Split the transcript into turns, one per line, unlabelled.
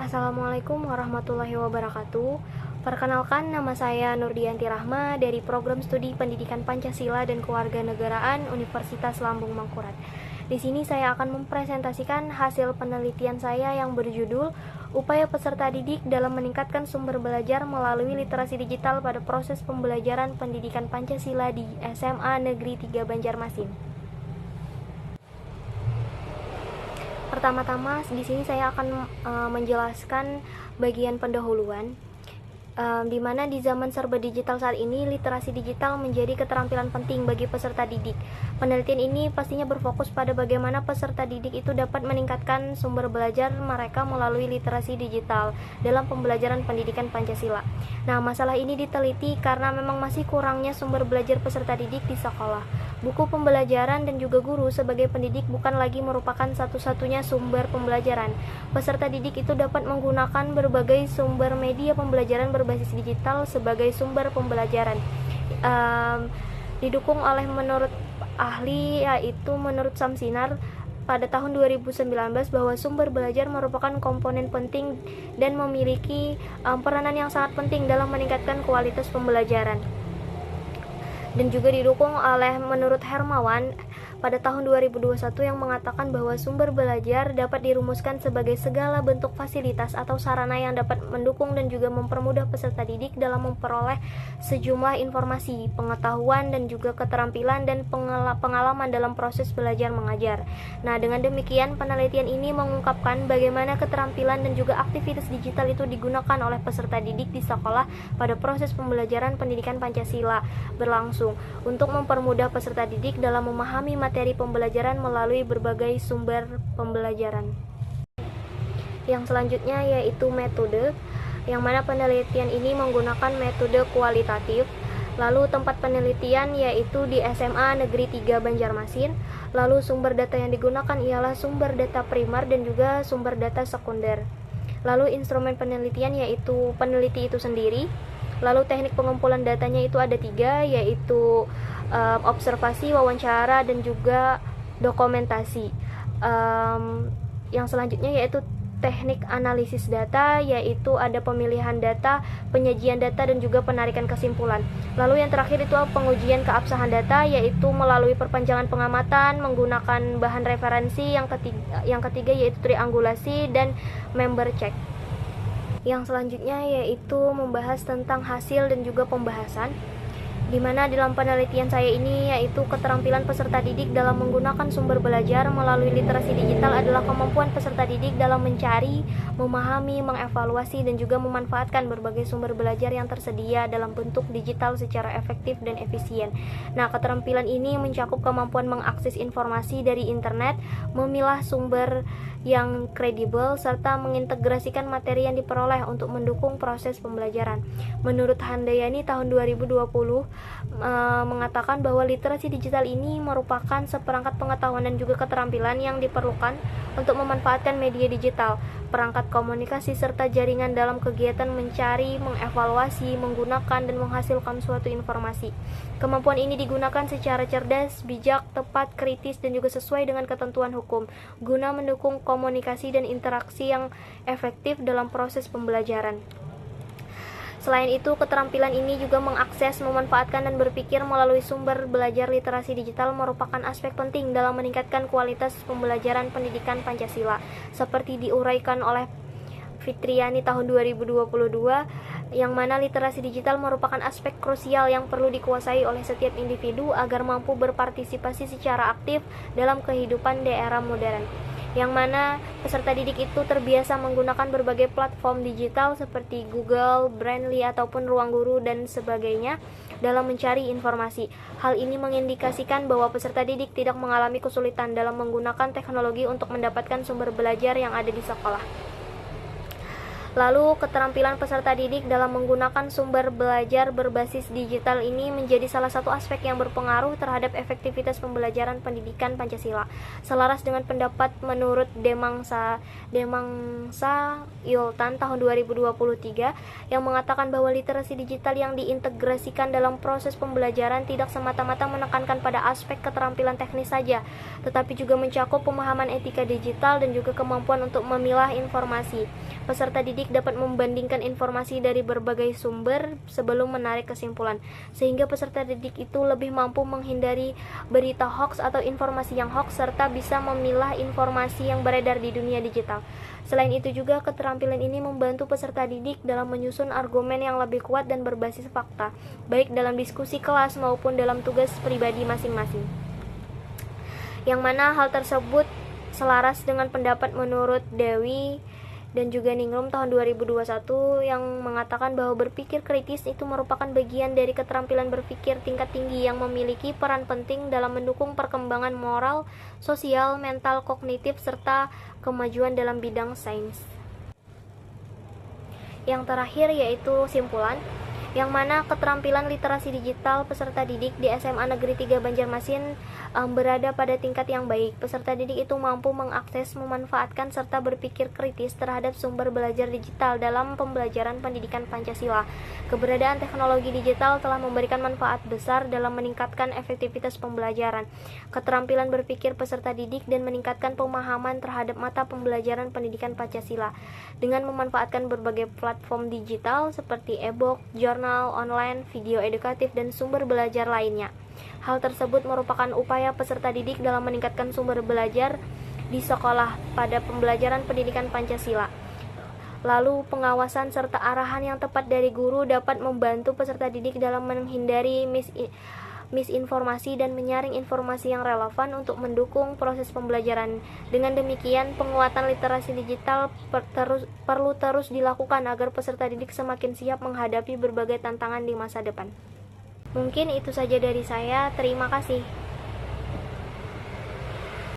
Assalamualaikum warahmatullahi wabarakatuh. Perkenalkan, nama saya Nurdianti Rahma dari Program Studi Pendidikan Pancasila dan Kewarganegaraan Universitas Lambung Mangkurat. Di sini saya akan mempresentasikan hasil penelitian saya yang berjudul Upaya Peserta Didik dalam Meningkatkan Sumber Belajar Melalui Literasi Digital pada Proses Pembelajaran Pendidikan Pancasila di SMA Negeri 3 Banjarmasin. Pertama-tama di sini saya akan menjelaskan bagian pendahuluan, di mana di zaman serba digital saat ini literasi digital menjadi keterampilan penting bagi peserta didik. Penelitian ini pastinya berfokus pada bagaimana peserta didik itu dapat meningkatkan sumber belajar mereka melalui literasi digital dalam pembelajaran pendidikan Pancasila. Nah, masalah ini diteliti karena memang masih kurangnya sumber belajar peserta didik di sekolah. Buku pembelajaran dan juga guru sebagai pendidik bukan lagi merupakan satu-satunya sumber pembelajaran. Peserta didik itu dapat menggunakan berbagai sumber media pembelajaran berbasis digital sebagai sumber pembelajaran. Didukung oleh menurut ahli, yaitu menurut Samsinar pada tahun 2019 bahwa sumber belajar merupakan komponen penting dan memiliki peranan yang sangat penting dalam meningkatkan kualitas pembelajaran. Dan juga didukung oleh menurut Hermawan pada tahun 2021 yang mengatakan bahwa sumber belajar dapat dirumuskan sebagai segala bentuk fasilitas atau sarana yang dapat mendukung dan juga mempermudah peserta didik dalam memperoleh sejumlah informasi, pengetahuan dan juga keterampilan dan pengalaman dalam proses belajar mengajar. Nah, dengan demikian penelitian ini mengungkapkan bagaimana keterampilan dan juga aktivitas digital itu digunakan oleh peserta didik di sekolah pada proses pembelajaran pendidikan Pancasila berlangsung untuk mempermudah peserta didik dalam memahami materi pembelajaran melalui berbagai sumber pembelajaran. Yang selanjutnya yaitu metode, yang mana penelitian ini menggunakan metode kualitatif. Lalu tempat penelitian yaitu di SMA Negeri 3 Banjarmasin. Lalu sumber data yang digunakan ialah sumber data primer dan juga sumber data sekunder. Lalu instrumen penelitian yaitu peneliti itu sendiri. Lalu teknik pengumpulan datanya itu ada 3, yaitu observasi, wawancara, dan juga dokumentasi. Yang selanjutnya yaitu teknik analisis data, yaitu ada pemilihan data, penyajian data, dan juga penarikan kesimpulan. Lalu yang terakhir itu pengujian keabsahan data, yaitu melalui perpanjangan pengamatan menggunakan bahan referensi. Yang ketiga yaitu triangulasi dan member check. Yang selanjutnya yaitu membahas tentang hasil dan juga pembahasan, di mana dalam penelitian saya ini yaitu keterampilan peserta didik dalam menggunakan sumber belajar melalui literasi digital adalah kemampuan peserta didik dalam mencari, memahami, mengevaluasi, dan juga memanfaatkan berbagai sumber belajar yang tersedia dalam bentuk digital secara efektif dan efisien. Nah, keterampilan ini mencakup kemampuan mengakses informasi dari internet, memilah sumber yang kredibel, serta mengintegrasikan materi yang diperoleh untuk mendukung proses pembelajaran. Menurut Handayani tahun 2020 mengatakan bahwa literasi digital ini merupakan seperangkat pengetahuan dan juga keterampilan yang diperlukan untuk memanfaatkan media digital, perangkat komunikasi, serta jaringan dalam kegiatan mencari, mengevaluasi, menggunakan, dan menghasilkan suatu informasi. Kemampuan ini digunakan secara cerdas, bijak, tepat, kritis, dan juga sesuai dengan ketentuan hukum, guna mendukung komunikasi dan interaksi yang efektif dalam proses pembelajaran. Selain itu, keterampilan ini juga mengakses, memanfaatkan, dan berpikir melalui sumber belajar literasi digital merupakan aspek penting dalam meningkatkan kualitas pembelajaran pendidikan Pancasila, seperti diuraikan oleh Fitriani tahun 2022, yang mana literasi digital merupakan aspek krusial yang perlu dikuasai oleh setiap individu agar mampu berpartisipasi secara aktif dalam kehidupan di era modern, yang mana peserta didik itu terbiasa menggunakan berbagai platform digital seperti Google, Brandly, ataupun Ruang Guru dan sebagainya dalam mencari informasi. Hal ini mengindikasikan bahwa peserta didik tidak mengalami kesulitan dalam menggunakan teknologi untuk mendapatkan sumber belajar yang ada di sekolah. Lalu, keterampilan peserta didik dalam menggunakan sumber belajar berbasis digital ini menjadi salah satu aspek yang berpengaruh terhadap efektivitas pembelajaran pendidikan Pancasila. Selaras dengan pendapat menurut Demangsa Yultan tahun 2023 yang mengatakan bahwa literasi digital yang diintegrasikan dalam proses pembelajaran tidak semata-mata menekankan pada aspek keterampilan teknis saja, tetapi juga mencakup pemahaman etika digital dan juga kemampuan untuk memilah informasi. Peserta didik dapat membandingkan informasi dari berbagai sumber sebelum menarik kesimpulan, sehingga peserta didik itu lebih mampu menghindari berita hoax atau informasi yang hoax serta bisa memilah informasi yang beredar di dunia digital. Selain itu juga keterampilan ini membantu peserta didik dalam menyusun argumen yang lebih kuat dan berbasis fakta, baik dalam diskusi kelas maupun dalam tugas pribadi masing-masing. Yang mana hal tersebut selaras dengan pendapat menurut Dewi dan juga Ningrum tahun 2021 yang mengatakan bahwa berpikir kritis itu merupakan bagian dari keterampilan berpikir tingkat tinggi yang memiliki peran penting dalam mendukung perkembangan moral, sosial, mental, kognitif, serta kemajuan dalam bidang sains. Yang terakhir yaitu simpulan, yang mana keterampilan literasi digital peserta didik di SMA Negeri 3 Banjarmasin berada pada tingkat yang baik. Peserta didik itu mampu mengakses, memanfaatkan, serta berpikir kritis terhadap sumber belajar digital dalam pembelajaran pendidikan Pancasila. Keberadaan teknologi digital telah memberikan manfaat besar dalam meningkatkan efektivitas pembelajaran, keterampilan berpikir peserta didik, dan meningkatkan pemahaman terhadap mata pembelajaran pendidikan Pancasila dengan memanfaatkan berbagai platform digital seperti e-book, jurnal online, video edukatif, dan sumber belajar lainnya. Hal tersebut merupakan upaya peserta didik dalam meningkatkan sumber belajar di sekolah pada pembelajaran pendidikan Pancasila. Lalu, pengawasan serta arahan yang tepat dari guru dapat membantu peserta didik dalam menghindari misinformasi dan menyaring informasi yang relevan untuk mendukung proses pembelajaran. Dengan demikian, penguatan literasi digital perlu terus dilakukan agar peserta didik semakin siap menghadapi berbagai tantangan di masa depan. Mungkin itu saja dari saya. Terima kasih.